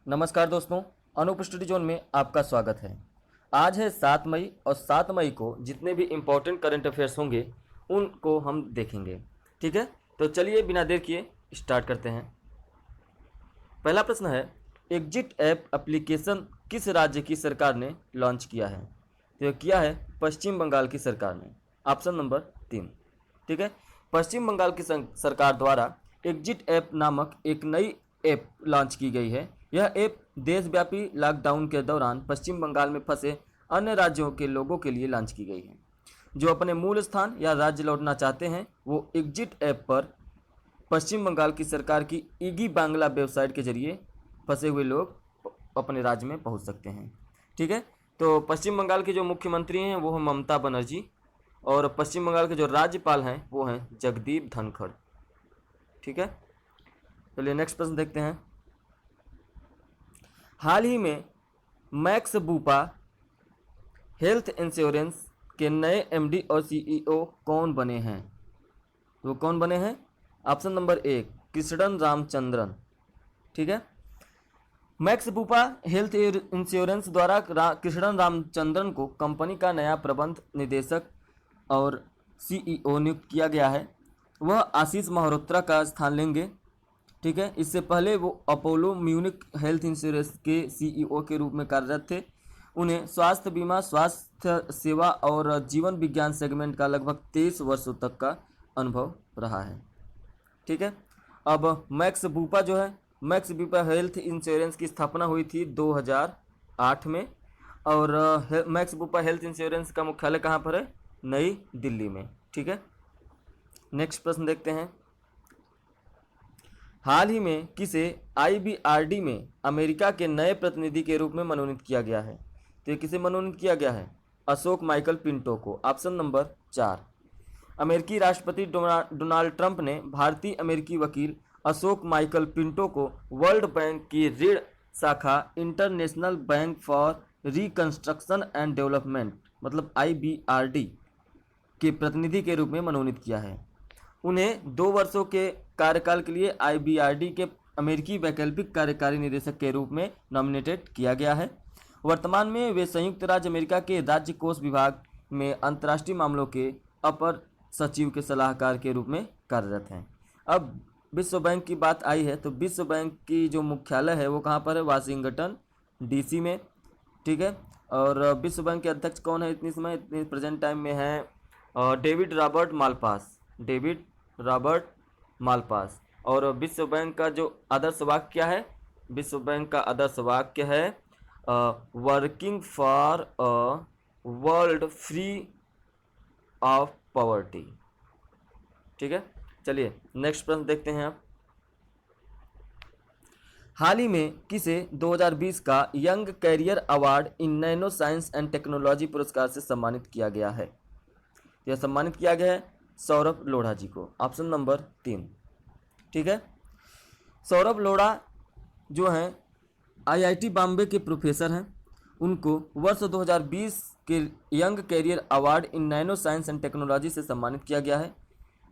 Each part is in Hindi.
नमस्कार दोस्तों, अनूप स्टडी जोन में आपका स्वागत है। आज है 7 मई और 7 मई को जितने भी इम्पोर्टेंट करंट अफेयर्स होंगे उनको हम देखेंगे। ठीक है, तो चलिए बिना देर किए स्टार्ट करते हैं। पहला प्रश्न है, एग्जिट ऐप एप्लीकेशन किस राज्य की सरकार ने लॉन्च किया है? तो यह किया है पश्चिम बंगाल की सरकार ने। Option number 3। ठीक है, पश्चिम बंगाल की सरकार द्वारा एग्जिट ऐप नामक एक नई ऐप लॉन्च की गई है। यह ऐप देशव्यापी लॉकडाउन के दौरान पश्चिम बंगाल में फंसे अन्य राज्यों के लोगों के लिए लॉन्च की गई है। जो अपने मूल स्थान या राज्य लौटना चाहते हैं वो एग्जिट ऐप पर पश्चिम बंगाल की सरकार की ईगी बांग्ला वेबसाइट के जरिए फंसे हुए लोग अपने राज्य में पहुंच सकते हैं। ठीक है, तो पश्चिम बंगाल के जो मुख्यमंत्री हैं वो हैं ममता बनर्जी और पश्चिम बंगाल के जो राज्यपाल हैं वो हैं जगदीप धनखड़। ठीक है, चलिए नेक्स्ट प्रश्न देखते हैं। हाल ही में मैक्स बूपा हेल्थ इंश्योरेंस के नए एमडी और सीईओ कौन बने हैं? वो कौन बने हैं? Option number 1 Krishnan Ramachandran. ठीक है, मैक्स बूपा हेल्थ इंश्योरेंस द्वारा कृष्णन रामचंद्रन को कंपनी का नया प्रबंध निदेशक और सीईओ नियुक्त किया गया है। वह आशीष मल्होत्रा का स्थान लेंगे। ठीक है, इससे पहले वो अपोलो म्यूनिक हेल्थ इंश्योरेंस के सीईओ के रूप में कार्यरत थे। उन्हें स्वास्थ्य बीमा, स्वास्थ्य सेवा और जीवन विज्ञान सेगमेंट का लगभग 23 वर्षों तक का अनुभव रहा है। ठीक है, अब मैक्स बूपा जो है, मैक्स बूपा हेल्थ इंश्योरेंस की स्थापना हुई थी 2008 में और मैक्स बूपा हेल्थ इंश्योरेंस का मुख्यालय कहाँ पर है? नई दिल्ली में। ठीक है, नेक्स्ट प्रश्न देखते हैं। हाल ही में किसे आईबीआरडी में अमेरिका के नए प्रतिनिधि के रूप में मनोनीत किया गया है? तो ये किसे मनोनीत किया गया है? अशोक माइकल पिंटो को। Option number 4। अमेरिकी राष्ट्रपति डोनाल्ड ट्रंप ने भारतीय अमेरिकी वकील अशोक माइकल पिंटो को वर्ल्ड बैंक की ऋण शाखा international bank for reconstruction and development मतलब आईबीआरडी के प्रतिनिधि के रूप में मनोनीत किया है। उन्हें 2 वर्षों के कार्यकाल के लिए आईबीआरडी के अमेरिकी वैकल्पिक कार्यकारी निदेशक के रूप में नॉमिनेटेड किया गया है। वर्तमान में वे संयुक्त राज्य अमेरिका के राज्य कोष विभाग में अंतर्राष्ट्रीय मामलों के अपर सचिव के सलाहकार के रूप में कार्यरत हैं। अब विश्व बैंक की बात आई है तो विश्व बैंक की जो मुख्यालय है वो कहाँ पर है? वाशिंगटन डीसी में। ठीक है, और विश्व बैंक के अध्यक्ष कौन है इतनी प्रेजेंट टाइम में है? David Robert Malpass. David Robert Malpass. और विश्व बैंक का जो आदर्श वाक्य क्या है? विश्व बैंक का आदर्श वाक्य है working for a world free of poverty. ठीक है, चलिए नेक्स्ट प्रश्न देखते हैं आप। हाल ही में किसे 2020 का young career award in nano science and technology पुरस्कार से सम्मानित किया गया है? यह सम्मानित किया गया है सौरभ लोढ़ा जी को। Option number 3। ठीक है, सौरभ लोढ़ा जो हैं आईआईटी बॉम्बे के प्रोफेसर हैं। उनको वर्ष 2020 के young career award in nano science and technology से सम्मानित किया गया है।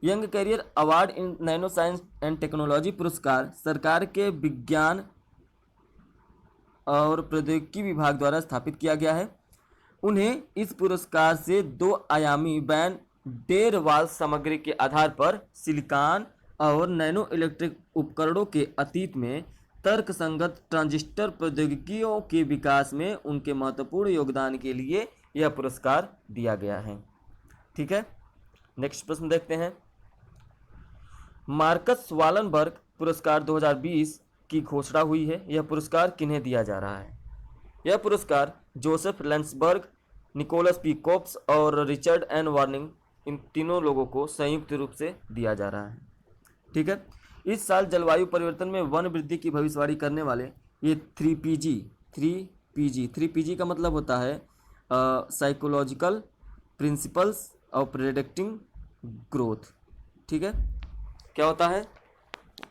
Young career award in nano science and technology पुरस्कार सरकार के विज्ञान और प्रौद्योगिकी विभाग द्वारा स्थापित किया गया है। उन्हें इस पुरस्कार से 2 आयामी वैन डेर वाल सामग्री के आधार पर सिलिकॉन और नैनो इलेक्ट्रिक उपकरणों के अतीत में तर्कसंगत ट्रांजिस्टर प्रौद्योगिकियों के विकास में उनके महत्वपूर्ण योगदान के लिए यह पुरस्कार दिया गया है। ठीक है, नेक्स्ट प्रश्न देखते हैं। मार्कस वालनबर्ग पुरस्कार 2020 की घोषणा हुई है। यह पुरस्कार किन्हें दिया जा रहा है? यह पुरस्कार जोसेफ लैंसबर्ग, निकोलस पी कोप्स और रिचर्ड एन वार्निंग, इन तीनों लोगों को संयुक्त रूप से दिया जा रहा है। ठीक है, इस साल जलवायु परिवर्तन में वन वृद्धि की भविष्यवाणी करने वाले ये 3PG का मतलब होता है psychological principles of predicting growth. ठीक है, क्या होता है?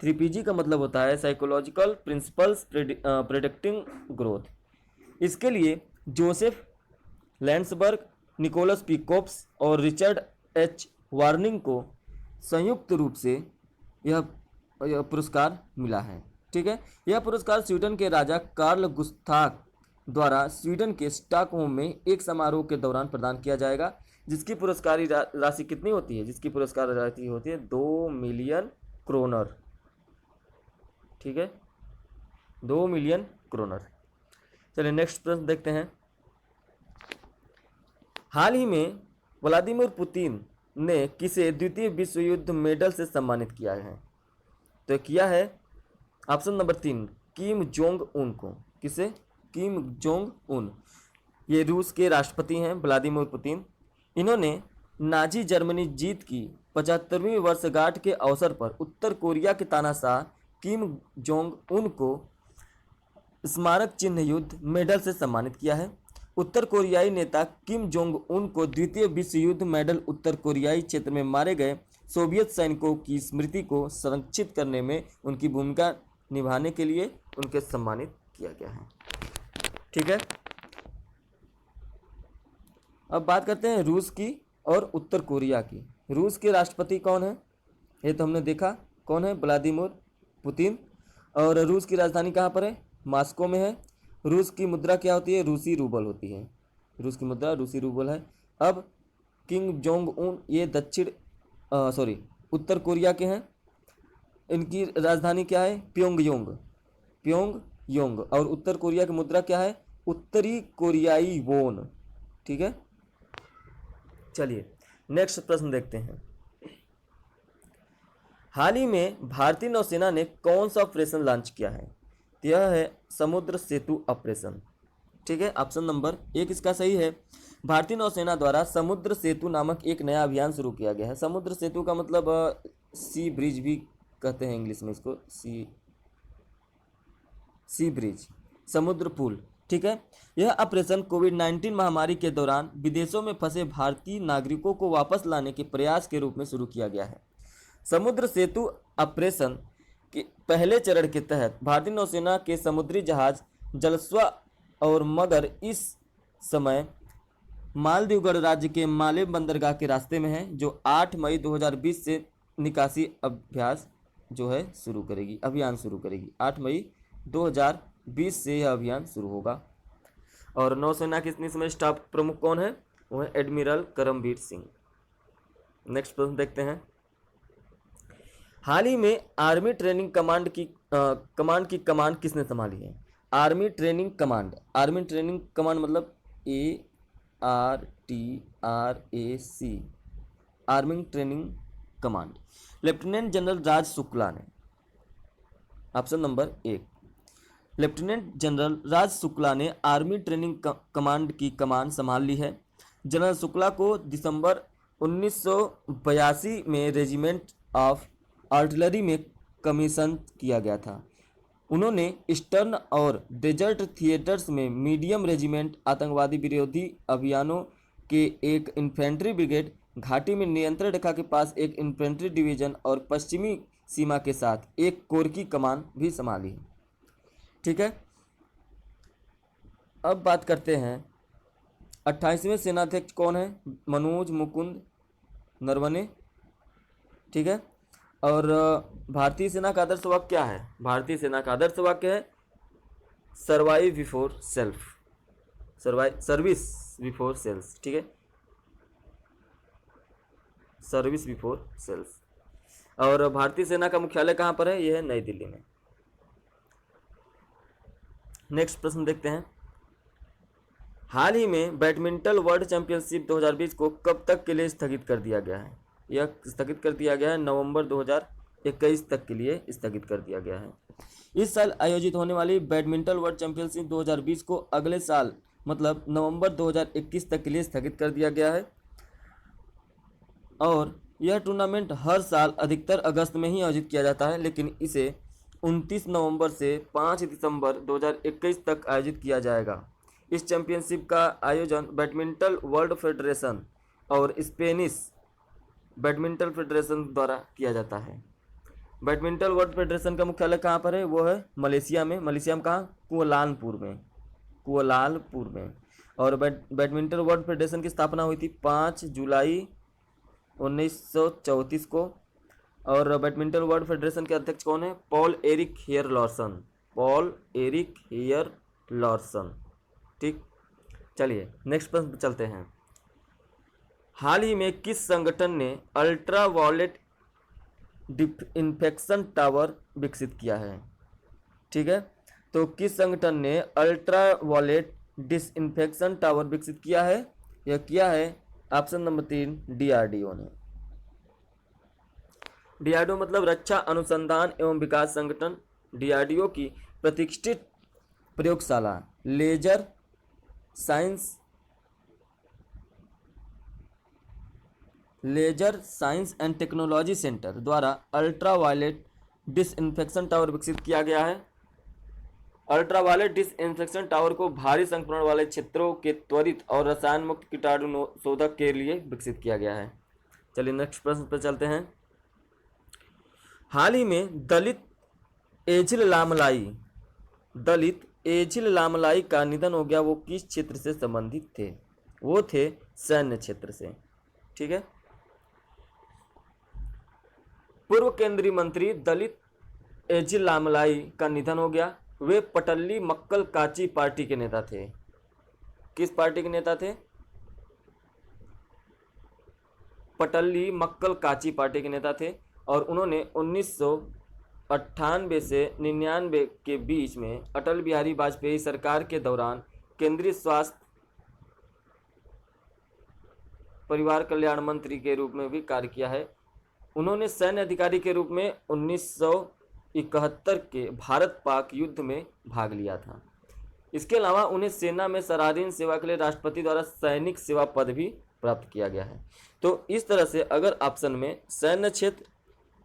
3PG का मतलब होता है साइकोलॉजिकल प्रिंसिपल्स प्रेडिक्टिंग ग्रोथ। इसके लिए जोसेफ लैंसबर्ग, निकोलस पी कोप्स और रिचर्ड एच वार्निंग को संयुक्त रूप से यह पुरस्कार मिला है। ठीक है। यह पुरस्कार स्वीडन के राजा कार्ल गुस्ताफ द्वारा स्वीडन के स्टॉकहोम में एक समारोह के दौरान प्रदान किया जाएगा, जिसकी पुरस्कार राशि कितनी होती है? जिसकी पुरस्कार राशि होती है 2 मिलियन क्रोनर। ठीक है, 2 मिलियन क्रोनर। चलिए नेक्स्ट प्रश्न देखते हैं। हाल ही में व्लादिमीर पुतिन ने किसे द्वितीय विश्व युद्ध मेडल से सम्मानित किया है? तो किया है option number 3 Kim Jong Un को। किसे? Kim Jong Un. ये रूस के राष्ट्रपति हैं व्लादिमीर पुतिन। इन्होंने नाजी जर्मनी जीत की 75वीं वर्षगांठ के अवसर पर उत्तर कोरिया के तानाशाह किम जोंग उन को स्मारक चिन्ह युद्ध मेडल से सम्मानित किया है। उत्तर कोरियाई नेता किम जोंग उन को द्वितीय विश्व युद्ध मेडल उत्तर कोरियाई क्षेत्र में मारे गए सोवियत सैनिकों की स्मृति को संरक्षित करने में उनकी भूमिका निभाने के लिए उनके सम्मानित किया गया है। ठीक है, अब बात करते हैं रूस की और उत्तर कोरिया की। रूस के राष्ट्रपति कौन है? ये तो हमने देखा कौन है, व्लादिमीर पुतिन। और रूस की राजधानी कहाँ पर है? मॉस्को में है। रूस की मुद्रा क्या होती है? रूसी रूबल होती है। रूस की मुद्रा रूसी रूबल है। अब किम जोंग उन ये उत्तर कोरिया के हैं। इनकी राजधानी क्या है? प्योंगयांग। प्योंगयांग। और उत्तर कोरिया की मुद्रा क्या है? उत्तरी कोरियाई वोन। ठीक है, चलिए नेक्स्ट प्रश्न देखते हैं। हाल ही में भारतीय नौसेना ने कौन सा ऑपरेशन लॉन्च किया है? यह है समुद्र सेतु ऑपरेशन। ठीक है, ऑप्शन नंबर 1 इसका सही है। भारतीय नौसेना द्वारा समुद्र सेतु नामक एक नया अभियान शुरू किया गया है। समुद्र सेतु का मतलब सी ब्रिज भी कहते हैं इंग्लिश में इसको, सी ब्रिज, समुद्र पुल। ठीक है, यह ऑपरेशन कोविड-19 महामारी के दौरान विदेशों में फंसे भारतीय नागरिकों को वापस लाने के प्रयास के रूप में शुरू किया गया है। समुद्र सेतु ऑपरेशन के पहले चरण के तहत भारतीय नौसेना के समुद्री जहाज जलस्वा और मगर इस समय मालदीव गणराज्य के माले बंदरगाह के रास्ते में है, जो 8 मई 2020 से निकासी अभियान शुरू करेगी। 8 मई 2020 से यह अभियान शुरू होगा। और नौसेना के इस समय स्टाफ प्रमुख कौन है? वो है एडमिरल करमबीर सिंह। नेक्स्ट प्रश्न देखते हैं। हाल ही में आर्मी ट्रेनिंग कमांड की कमांड किसने संभाली है? आर्मी ट्रेनिंग कमांड मतलब ARTRAC, army training command lieutenant general Raj Shukla ने। Option number 1 lieutenant general Raj Shukla ने आर्मी ट्रेनिंग कमांड की कमान संभाल ली है। जनरल शुक्ला को दिसंबर 1982 में रेजिमेंट ऑफ आर्टिलरी में कमीशन किया गया था। उन्होंने ईस्टर्न और डेजर्ट थिएटर्स में मीडियम रेजिमेंट, आतंकवादी विरोधी अभियानों के एक इन्फेंट्री ब्रिगेड, घाटी में नियंत्रण रेखा के पास एक इन्फेंट्री डिवीजन और पश्चिमी सीमा के साथ एक कोर की कमान भी संभाली। ठीक है, अब बात करते हैं 28वें सेनाध्यक्ष कौन है? मनोज मुकुंद नरवणे। ठीक है, और भारतीय सेना का आदर्श वाक्य क्या है? भारतीय सेना का आदर्श वाक्य है survive before self, service before self. ठीक है, सर्विस बिफोर सेल्फ। और भारतीय सेना का मुख्यालय कहाँ पर है? यह है नई दिल्ली में। नेक्स्ट प्रश्न देखते हैं। हाल ही में बैडमिंटन वर्ल्ड चैंपियनशिप 2020 को कब तक के लिए स्थगित कर दिया गया है? यह स्थगित कर दिया गया है नवंबर 2021 तक के लिए स्थगित कर दिया गया है। इस साल आयोजित होने वाली बैडमिंटन वर्ल्ड चैंपियनशिप 2020 को अगले साल मतलब नवंबर 2021 तक के लिए स्थगित कर दिया गया है। और यह टूर्नामेंट हर साल अधिकतर अगस्त में ही आयोजित किया जाता है, लेकिन इसे 29 नवंबर से 5 दिसंबर 2021 तक आयोजित किया जाएगा। इस चैंपियनशिप का आयोजन बैडमिंटन वर्ल्ड फेडरेशन और स्पेनिश बैडमिंटन फेडरेशन द्वारा किया जाता है। बैडमिंटन वर्ल्ड फेडरेशन का मुख्यालय कहाँ पर है? वो है मलेशिया में। मलेशिया में कहाँ? कुआलालंपुर में। और बैडमिंटन वर्ल्ड फेडरेशन की स्थापना हुई थी 5 जुलाई 1934 को। और बैडमिंटन वर्ल्ड फेडरेशन के अध्यक्ष कौन है? Paul Erik Heyer Larsen. Paul Erik Heyer Larsen. ठीक, चलिए नेक्स्ट प्रश्न चलते हैं। हाल ही में किस संगठन ने अल्ट्रा वायलेट डिसइंफेक्शन टावर विकसित किया है? ठीक है, तो किस संगठन ने अल्ट्रा वायलेट डिसइंफेक्शन टावर विकसित किया है? यह किया है ऑप्शन नंबर 3 डीआरडीओ ने। डीआरडीओ मतलब रक्षा अनुसंधान एवं विकास संगठन। डीआरडीओ की प्रतिष्ठित प्रयोगशाला laser science and technology centre द्वारा अल्ट्रा वायलेट डिसइंफेक्शन टावर विकसित किया गया है। अल्ट्रा वायलेट डिसइंफेक्शन टावर को भारी संक्रमण वाले क्षेत्रों के त्वरित और रसायन मुक्त कीटाणु शोधक के लिए विकसित किया गया है। चलिए नेक्स्ट प्रश्न पर चलते हैं। हाल ही में दलित एजिल लामलाई का निधन हो गया। वो किस क्षेत्र से संबंधित थे? वो थे सैन्य क्षेत्र से। ठीक है, पूर्व केंद्रीय मंत्री दलित एजिल लामलाई का निधन हो गया। वे पटल्ली मक्कल काची पार्टी के नेता थे। किस पार्टी के नेता थे? पटल्ली मक्कल काची पार्टी के नेता थे और उन्होंने 1998 से 99 के बीच में अटल बिहारी वाजपेयी सरकार के दौरान केंद्रीय स्वास्थ्य परिवार कल्याण मंत्री के रूप में भी कार्य किया है। उन्होंने सैन्य अधिकारी के रूप में 1971 के भारत पाक युद्ध में भाग लिया था। इसके अलावा उन्हें सेना में सराहनीय सेवा के लिए राष्ट्रपति द्वारा सैनिक सेवा पद भी प्राप्त किया गया है। तो इस तरह से अगर ऑप्शन में सैन्य क्षेत्र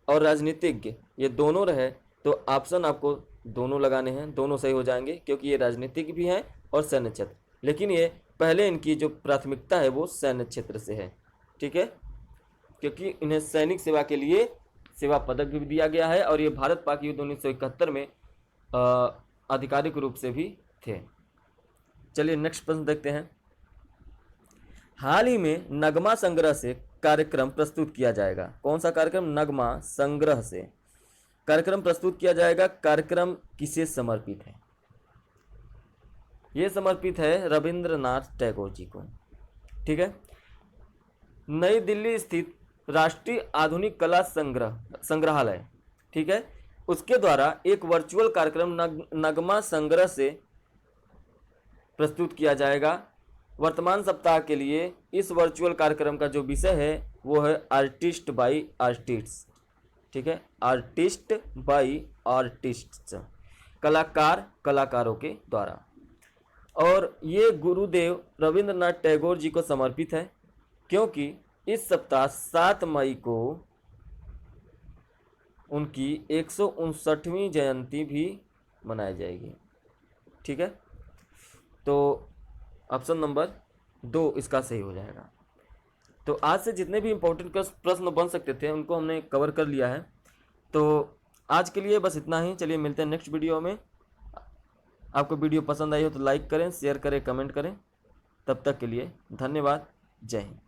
और राजनीतिज्ञ ये दोनों रहे तो ऑप्शन आपको दोनों लगाने हैं, दोनों सही हो जाएंगे क्योंकि ये राजनीतिक भी हैं और सैन्य क्षेत्र। लेकिन ये पहले इनकी जो प्राथमिकता है वो सैन्य क्षेत्र से है। ठीक है, क्योंकि इन्हें सैनिक सेवा के लिए सेवा पदक भी दिया गया है और ये भारत पाक युद्ध 1971 में आधिकारिक रूप से भी थे। चलिए नेक्स्ट प्रश्न देखते हैं। हाल ही में नगमा संग्रह से कार्यक्रम प्रस्तुत किया जाएगा। कौन सा कार्यक्रम? नगमा संग्रह से कार्यक्रम प्रस्तुत किया जाएगा। कार्यक्रम किसे समर्पित है? यह समर्पित है रविंद्रनाथ टैगोर जी को। ठीक है, नई दिल्ली स्थित राष्ट्रीय आधुनिक कला संग्रहालय, ठीक है, उसके द्वारा एक वर्चुअल कार्यक्रम नगमा संग्रह से प्रस्तुत किया जाएगा। वर्तमान सप्ताह के लिए इस वर्चुअल कार्यक्रम का जो विषय है वो है आर्टिस्ट बाई आर्टिस्ट्स। ठीक है, आर्टिस्ट बाई आर्टिस्ट्स, कलाकार कलाकारों के द्वारा। और ये गुरुदेव रविंद्रनाथ टैगोर जी को समर्पित है क्योंकि इस सप्ताह 7 मई को उनकी 159वीं जयंती भी मनाई जाएगी। ठीक है, तो ऑप्शन नंबर 2 इसका सही हो जाएगा। तो आज से जितने भी इम्पोर्टेंट प्रश्न बन सकते थे उनको हमने कवर कर लिया है। तो आज के लिए बस इतना ही। चलिए मिलते हैं नेक्स्ट वीडियो में। आपको वीडियो पसंद आई हो तो लाइक करें, शेयर करें, कमेंट करें। तब तक के लिए धन्यवाद। जय हिंद।